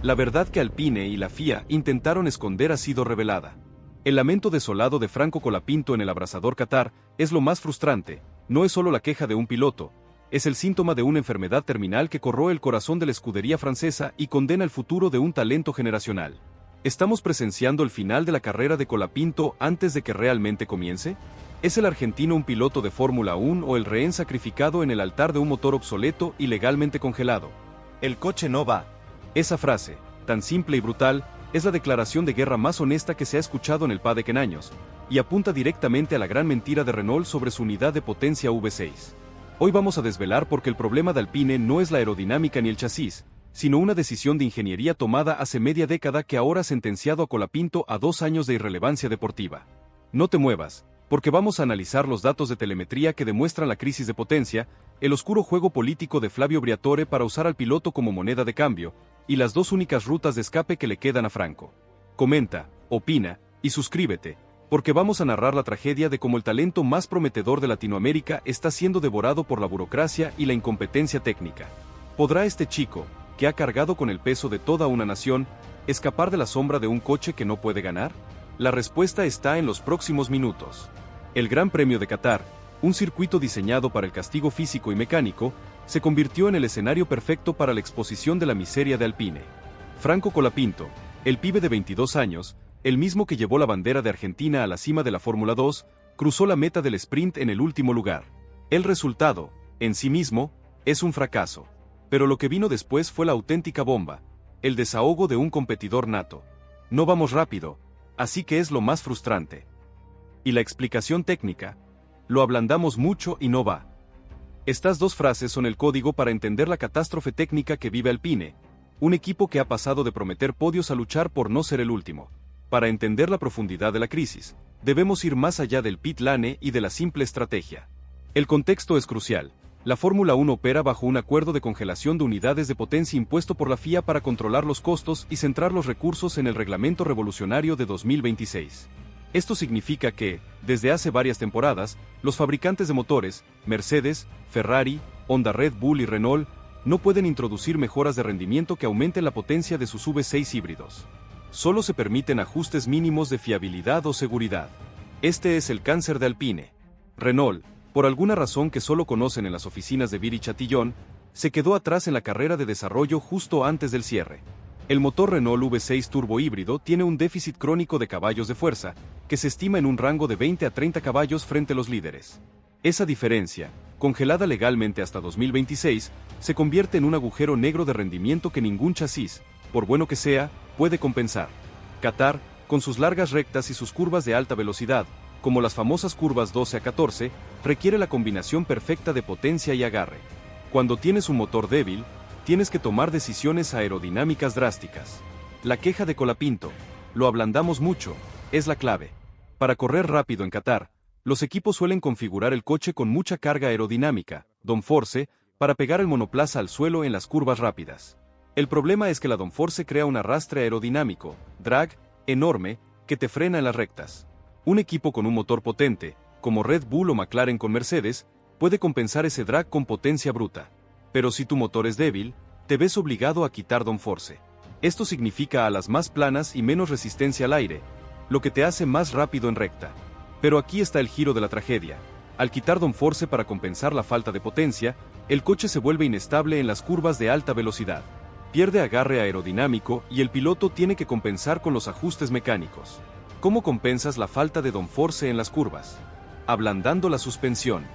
La verdad que Alpine y la FIA intentaron esconder ha sido revelada. El lamento desolado de Franco Colapinto en el abrasador Qatar es lo más frustrante, no es solo la queja de un piloto, es el síntoma de una enfermedad terminal que corroe el corazón de la escudería francesa y condena el futuro de un talento generacional. ¿Estamos presenciando el final de la carrera de Colapinto antes de que realmente comience? ¿Es el argentino un piloto de Fórmula 1 o el rehén sacrificado en el altar de un motor obsoleto y legalmente congelado? El coche no va. Esa frase, tan simple y brutal, es la declaración de guerra más honesta que se ha escuchado en el paddock en años, y apunta directamente a la gran mentira de Renault sobre su unidad de potencia V6. Hoy vamos a desvelar por qué el problema de Alpine no es la aerodinámica ni el chasis, sino una decisión de ingeniería tomada hace media década que ahora ha sentenciado a Colapinto a 2 años de irrelevancia deportiva. No te muevas, porque vamos a analizar los datos de telemetría que demuestran la crisis de potencia, el oscuro juego político de Flavio Briatore para usar al piloto como moneda de cambio, y las 2 únicas rutas de escape que le quedan a Franco. Comenta, opina, y suscríbete, porque vamos a narrar la tragedia de cómo el talento más prometedor de Latinoamérica está siendo devorado por la burocracia y la incompetencia técnica. ¿Podrá este chico, que ha cargado con el peso de toda una nación, escapar de la sombra de un coche que no puede ganar? La respuesta está en los próximos minutos. El Gran Premio de Qatar, un circuito diseñado para el castigo físico y mecánico, se convirtió en el escenario perfecto para la exposición de la miseria de Alpine. Franco Colapinto, el pibe de 22 años, el mismo que llevó la bandera de Argentina a la cima de la Fórmula 2, cruzó la meta del sprint en el último lugar. El resultado, en sí mismo, es un fracaso. Pero lo que vino después fue la auténtica bomba, el desahogo de un competidor nato. No vamos rápido, así que es lo más frustrante. Y la explicación técnica, lo ablandamos mucho y no va. Estas 2 frases son el código para entender la catástrofe técnica que vive Alpine, un equipo que ha pasado de prometer podios a luchar por no ser el último. Para entender la profundidad de la crisis, debemos ir más allá del pit lane y de la simple estrategia. El contexto es crucial. La Fórmula 1 opera bajo un acuerdo de congelación de unidades de potencia impuesto por la FIA para controlar los costos y centrar los recursos en el reglamento revolucionario de 2026. Esto significa que, desde hace varias temporadas, los fabricantes de motores, Mercedes, Ferrari, Honda, Red Bull y Renault, no pueden introducir mejoras de rendimiento que aumenten la potencia de sus V6 híbridos. Solo se permiten ajustes mínimos de fiabilidad o seguridad. Este es el cáncer de Alpine. Renault, por alguna razón que solo conocen en las oficinas de Viry Chatillon, se quedó atrás en la carrera de desarrollo justo antes del cierre. El motor Renault V6 turbo híbrido tiene un déficit crónico de caballos de fuerza, que se estima en un rango de 20 a 30 caballos frente a los líderes. Esa diferencia, congelada legalmente hasta 2026, se convierte en un agujero negro de rendimiento que ningún chasis, por bueno que sea, puede compensar. Qatar, con sus largas rectas y sus curvas de alta velocidad, como las famosas curvas 12 a 14, requiere la combinación perfecta de potencia y agarre. Cuando tienes un motor débil, tienes que tomar decisiones aerodinámicas drásticas. La queja de Colapinto, lo ablandamos mucho, es la clave. Para correr rápido en Qatar, los equipos suelen configurar el coche con mucha carga aerodinámica, downforce, para pegar el monoplaza al suelo en las curvas rápidas. El problema es que la downforce crea un arrastre aerodinámico, drag, enorme, que te frena en las rectas. Un equipo con un motor potente, como Red Bull o McLaren con Mercedes, puede compensar ese drag con potencia bruta. Pero si tu motor es débil, te ves obligado a quitar downforce. Esto significa alas más planas y menos resistencia al aire, lo que te hace más rápido en recta. Pero aquí está el giro de la tragedia. Al quitar downforce para compensar la falta de potencia, el coche se vuelve inestable en las curvas de alta velocidad. Pierde agarre aerodinámico y el piloto tiene que compensar con los ajustes mecánicos. ¿Cómo compensas la falta de downforce en las curvas? Ablandando la suspensión.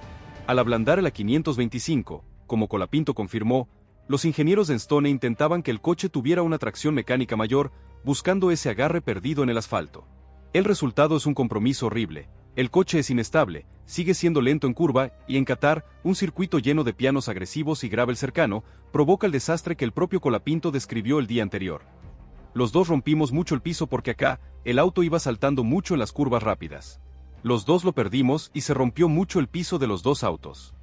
Al ablandar la 525, como Colapinto confirmó, los ingenieros de Enstone intentaban que el coche tuviera una tracción mecánica mayor, buscando ese agarre perdido en el asfalto. El resultado es un compromiso horrible. El coche es inestable, sigue siendo lento en curva, y en Qatar, un circuito lleno de pianos agresivos y gravel cercano, provoca el desastre que el propio Colapinto describió el día anterior. Los dos rompimos mucho el piso porque acá, el auto iba saltando mucho en las curvas rápidas. Los dos lo perdimos y se rompió mucho el piso de los dos autos.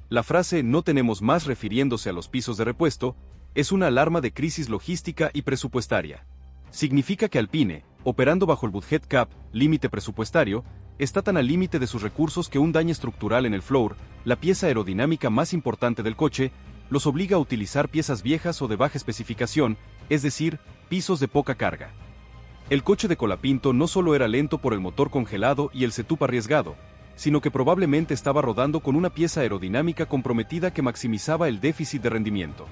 La frase "no tenemos más" refiriéndose a los pisos de repuesto, es una alarma de crisis logística y presupuestaria. Significa que Alpine, operando bajo el budget cap, límite presupuestario, está tan al límite de sus recursos que un daño estructural en el floor, la pieza aerodinámica más importante del coche, los obliga a utilizar piezas viejas o de baja especificación, es decir, pisos de poca carga. El coche de Colapinto no solo era lento por el motor congelado y el setup arriesgado, sino que probablemente estaba rodando con una pieza aerodinámica comprometida que maximizaba el déficit de rendimiento.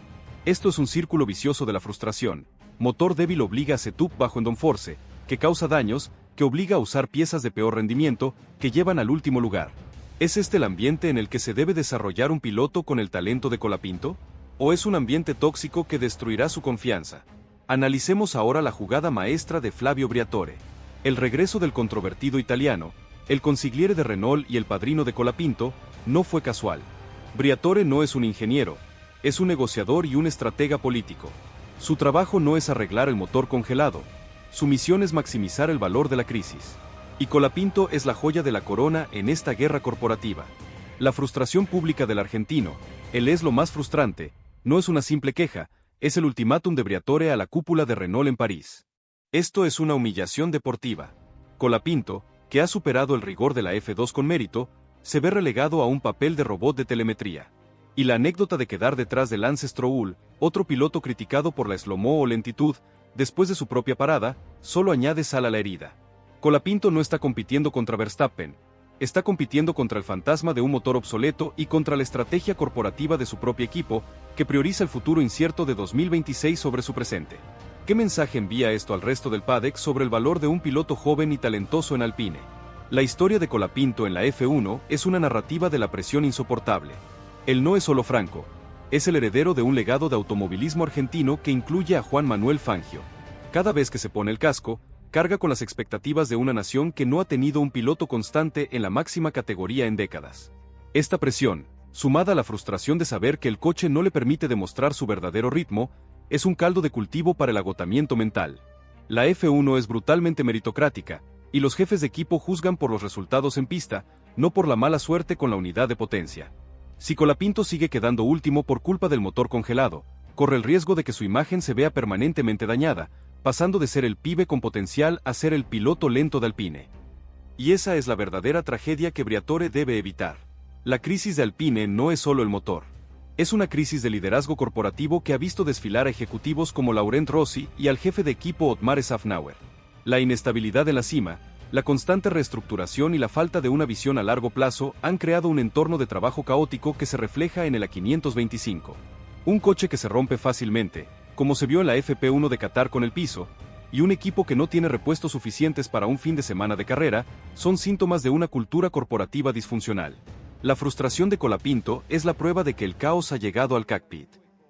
Esto es un círculo vicioso de la frustración. Motor débil obliga a setup bajo en downforce, que causa daños, que obliga a usar piezas de peor rendimiento, que llevan al último lugar. ¿Es este el ambiente en el que se debe desarrollar un piloto con el talento de Colapinto? ¿O es un ambiente tóxico que destruirá su confianza? Analicemos ahora la jugada maestra de Flavio Briatore. El regreso del controvertido italiano, el consigliere de Renault y el padrino de Colapinto, no fue casual. Briatore no es un ingeniero, es un negociador y un estratega político. Su trabajo no es arreglar el motor congelado, su misión es maximizar el valor de la crisis. Y Colapinto es la joya de la corona en esta guerra corporativa. La frustración pública del argentino, él es lo más frustrante, no es una simple queja, es el ultimátum de Briatore a la cúpula de Renault en París. Esto es una humillación deportiva. Colapinto, que ha superado el rigor de la F2 con mérito, se ve relegado a un papel de robot de telemetría. Y la anécdota de quedar detrás de Lance Stroll, otro piloto criticado por la slow-mo o lentitud, después de su propia parada, solo añade sal a la herida. Colapinto no está compitiendo contra Verstappen, está compitiendo contra el fantasma de un motor obsoleto y contra la estrategia corporativa de su propio equipo, que prioriza el futuro incierto de 2026 sobre su presente. ¿Qué mensaje envía esto al resto del paddock sobre el valor de un piloto joven y talentoso en Alpine? La historia de Colapinto en la F1 es una narrativa de la presión insoportable. Él no es solo Franco, es el heredero de un legado de automovilismo argentino que incluye a Juan Manuel Fangio. Cada vez que se pone el casco, carga con las expectativas de una nación que no ha tenido un piloto constante en la máxima categoría en décadas. Esta presión, sumada a la frustración de saber que el coche no le permite demostrar su verdadero ritmo, es un caldo de cultivo para el agotamiento mental. La F1 es brutalmente meritocrática, y los jefes de equipo juzgan por los resultados en pista, no por la mala suerte con la unidad de potencia. Si Colapinto sigue quedando último por culpa del motor congelado, corre el riesgo de que su imagen se vea permanentemente dañada, pasando de ser el pibe con potencial a ser el piloto lento de Alpine. Y esa es la verdadera tragedia que Briatore debe evitar. La crisis de Alpine no es solo el motor. Es una crisis de liderazgo corporativo que ha visto desfilar a ejecutivos como Laurent Rossi y al jefe de equipo Otmar Szafnauer. La inestabilidad en la cima, la constante reestructuración y la falta de una visión a largo plazo han creado un entorno de trabajo caótico que se refleja en el A525. Un coche que se rompe fácilmente, como se vio en la FP1 de Qatar con el piso, y un equipo que no tiene repuestos suficientes para un fin de semana de carrera, son síntomas de una cultura corporativa disfuncional. La frustración de Colapinto es la prueba de que el caos ha llegado al cockpit.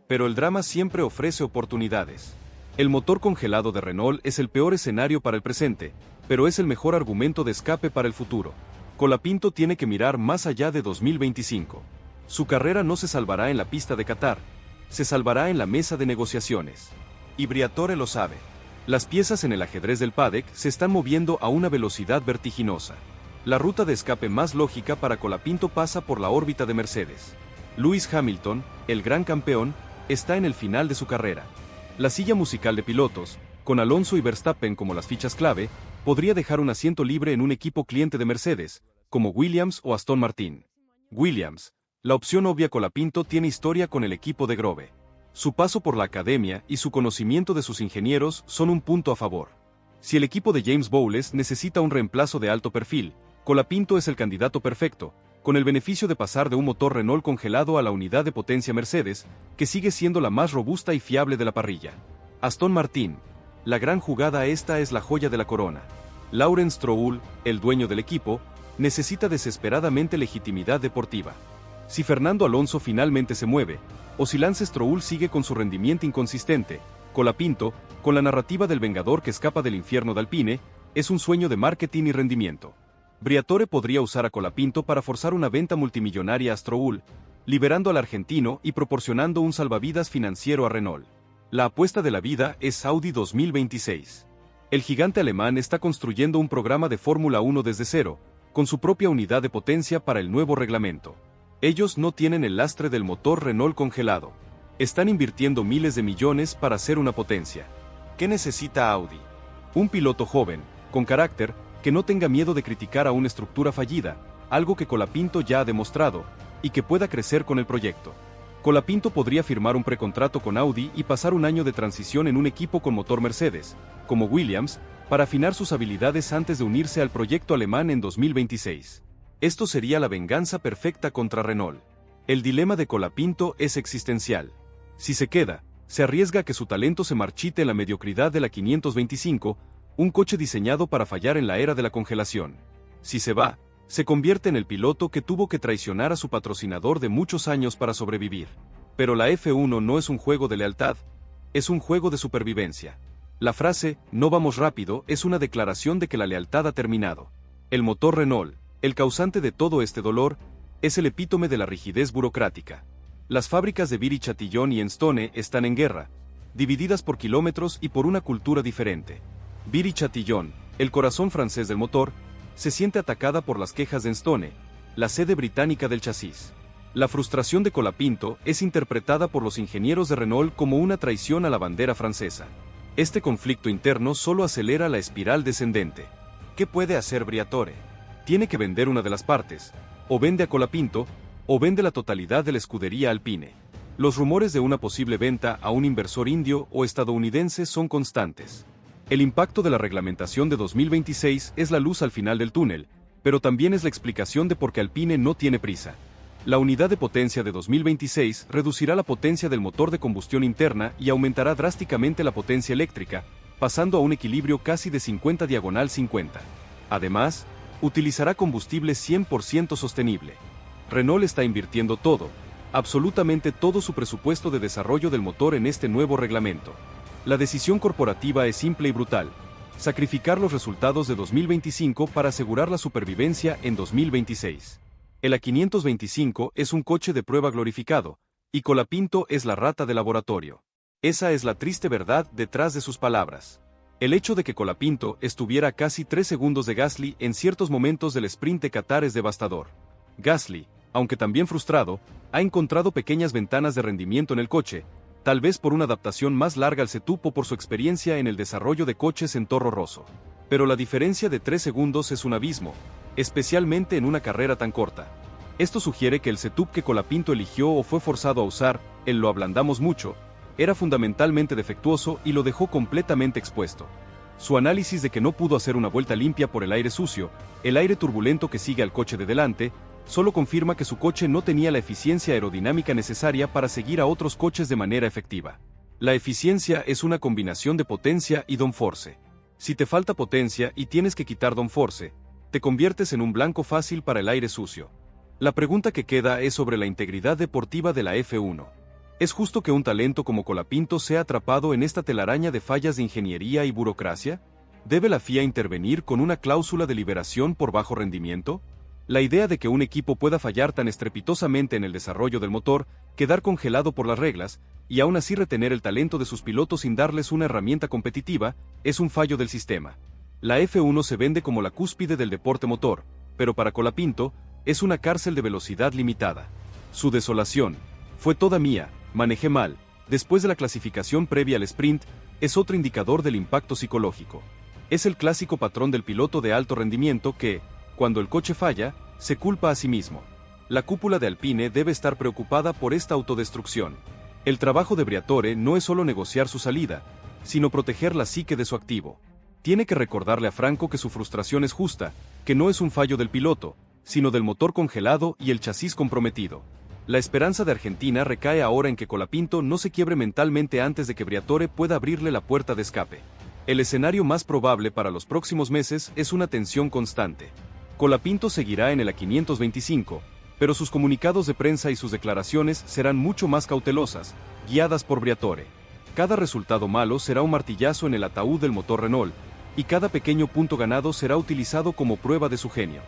Pero el drama siempre ofrece oportunidades. El motor congelado de Renault es el peor escenario para el presente, pero es el mejor argumento de escape para el futuro. Colapinto tiene que mirar más allá de 2025. Su carrera no se salvará en la pista de Qatar, se salvará en la mesa de negociaciones. Y Briatore lo sabe. Las piezas en el ajedrez del paddock se están moviendo a una velocidad vertiginosa. La ruta de escape más lógica para Colapinto pasa por la órbita de Mercedes. Lewis Hamilton, el gran campeón, está en el final de su carrera. La silla musical de pilotos, con Alonso y Verstappen como las fichas clave, podría dejar un asiento libre en un equipo cliente de Mercedes, como Williams o Aston Martin. Williams, la opción obvia. Colapinto tiene historia con el equipo de Grove. Su paso por la academia y su conocimiento de sus ingenieros son un punto a favor. Si el equipo de James Bowles necesita un reemplazo de alto perfil, Colapinto es el candidato perfecto, con el beneficio de pasar de un motor Renault congelado a la unidad de potencia Mercedes, que sigue siendo la más robusta y fiable de la parrilla. Aston Martin. La gran jugada esta es la joya de la corona. Laurent Stroll, el dueño del equipo, necesita desesperadamente legitimidad deportiva. Si Fernando Alonso finalmente se mueve, o si Lance Stroll sigue con su rendimiento inconsistente, Colapinto, con la narrativa del vengador que escapa del infierno de Alpine, es un sueño de marketing y rendimiento. Briatore podría usar a Colapinto para forzar una venta multimillonaria a Stroll, liberando al argentino y proporcionando un salvavidas financiero a Renault. La apuesta de la vida es Audi 2026. El gigante alemán está construyendo un programa de Fórmula 1 desde cero, con su propia unidad de potencia para el nuevo reglamento. Ellos no tienen el lastre del motor Renault congelado. Están invirtiendo miles de millones para hacer una potencia. ¿Qué necesita Audi? Un piloto joven, con carácter, que no tenga miedo de criticar a una estructura fallida, algo que Colapinto ya ha demostrado, y que pueda crecer con el proyecto. Colapinto podría firmar un precontrato con Audi y pasar un año de transición en un equipo con motor Mercedes, como Williams, para afinar sus habilidades antes de unirse al proyecto alemán en 2026. Esto sería la venganza perfecta contra Renault. El dilema de Colapinto es existencial. Si se queda, se arriesga a que su talento se marchite en la mediocridad de la 525, un coche diseñado para fallar en la era de la congelación. Si se va, se convierte en el piloto que tuvo que traicionar a su patrocinador de muchos años para sobrevivir. Pero la F1 no es un juego de lealtad, es un juego de supervivencia. La frase, "no vamos rápido", es una declaración de que la lealtad ha terminado. El motor Renault, el causante de todo este dolor, es el epítome de la rigidez burocrática. Las fábricas de Viry-Châtillon y Enstone están en guerra, divididas por kilómetros y por una cultura diferente. Viry-Châtillon, el corazón francés del motor, se siente atacada por las quejas de Enstone, la sede británica del chasis. La frustración de Colapinto es interpretada por los ingenieros de Renault como una traición a la bandera francesa. Este conflicto interno solo acelera la espiral descendente. ¿Qué puede hacer Briatore? Tiene que vender una de las partes, o vende a Colapinto, o vende la totalidad de la escudería Alpine. Los rumores de una posible venta a un inversor indio o estadounidense son constantes. El impacto de la reglamentación de 2026 es la luz al final del túnel, pero también es la explicación de por qué Alpine no tiene prisa. La unidad de potencia de 2026 reducirá la potencia del motor de combustión interna y aumentará drásticamente la potencia eléctrica, pasando a un equilibrio casi de 50/50. Además, utilizará combustible 100% sostenible. Renault está invirtiendo todo, absolutamente todo su presupuesto de desarrollo del motor en este nuevo reglamento. La decisión corporativa es simple y brutal: sacrificar los resultados de 2025 para asegurar la supervivencia en 2026. El A525 es un coche de prueba glorificado, y Colapinto es la rata de laboratorio. Esa es la triste verdad detrás de sus palabras. El hecho de que Colapinto estuviera a casi 3 segundos de Gasly en ciertos momentos del sprint de Qatar es devastador. Gasly, aunque también frustrado, ha encontrado pequeñas ventanas de rendimiento en el coche, tal vez por una adaptación más larga al setup o por su experiencia en el desarrollo de coches en Toro Rosso. Pero la diferencia de 3 segundos es un abismo, especialmente en una carrera tan corta. Esto sugiere que el setup que Colapinto eligió o fue forzado a usar, el "lo ablandamos mucho", era fundamentalmente defectuoso y lo dejó completamente expuesto. Su análisis de que no pudo hacer una vuelta limpia por el aire sucio, el aire turbulento que sigue al coche de delante, solo confirma que su coche no tenía la eficiencia aerodinámica necesaria para seguir a otros coches de manera efectiva. La eficiencia es una combinación de potencia y downforce. Si te falta potencia y tienes que quitar downforce, te conviertes en un blanco fácil para el aire sucio. La pregunta que queda es sobre la integridad deportiva de la F1. ¿Es justo que un talento como Colapinto sea atrapado en esta telaraña de fallas de ingeniería y burocracia? ¿Debe la FIA intervenir con una cláusula de liberación por bajo rendimiento? La idea de que un equipo pueda fallar tan estrepitosamente en el desarrollo del motor, quedar congelado por las reglas, y aún así retener el talento de sus pilotos sin darles una herramienta competitiva, es un fallo del sistema. La F1 se vende como la cúspide del deporte motor, pero para Colapinto, es una cárcel de velocidad limitada. Su desolación: "fue toda mía, manejé mal", después de la clasificación previa al sprint, es otro indicador del impacto psicológico. Es el clásico patrón del piloto de alto rendimiento que, cuando el coche falla, se culpa a sí mismo. La cúpula de Alpine debe estar preocupada por esta autodestrucción. El trabajo de Briatore no es solo negociar su salida, sino proteger la psique de su activo. Tiene que recordarle a Franco que su frustración es justa, que no es un fallo del piloto, sino del motor congelado y el chasis comprometido. La esperanza de Argentina recae ahora en que Colapinto no se quiebre mentalmente antes de que Briatore pueda abrirle la puerta de escape. El escenario más probable para los próximos meses es una tensión constante. Colapinto seguirá en el A525, pero sus comunicados de prensa y sus declaraciones serán mucho más cautelosas, guiadas por Briatore. Cada resultado malo será un martillazo en el ataúd del motor Renault, y cada pequeño punto ganado será utilizado como prueba de su genio.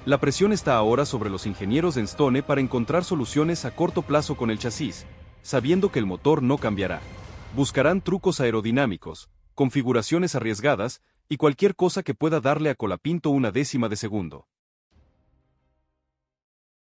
La presión está ahora sobre los ingenieros de Enstone para encontrar soluciones a corto plazo con el chasis, sabiendo que el motor no cambiará. Buscarán trucos aerodinámicos, configuraciones arriesgadas, y cualquier cosa que pueda darle a Colapinto una décima de segundo.